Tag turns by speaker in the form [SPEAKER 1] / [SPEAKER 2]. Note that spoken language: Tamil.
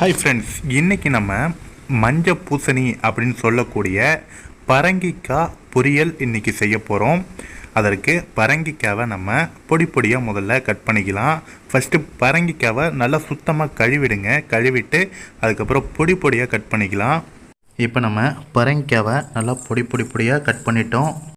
[SPEAKER 1] ஹாய் ஃப்ரெண்ட்ஸ், இன்றைக்கி நம்ம மஞ்சள் பூசணி அப்படின்னு சொல்லக்கூடிய பரங்கிக்காய் பொரியல் இன்றைக்கி செய்ய போகிறோம். அதற்கு பரங்கிக்காவை நம்ம பொடி பொடியாக முதல்ல கட் பண்ணிக்கலாம். ஃபஸ்ட்டு பரங்கிக்காவை நல்லா சுத்தமாக கழுவிடுங்க. கழுவிட்டு அதுக்கப்புறம் பொடி பொடியாக கட் பண்ணிக்கலாம். இப்போ நம்ம பரங்கிக்காவை நல்லா பொடியாக கட் பண்ணிட்டோம்.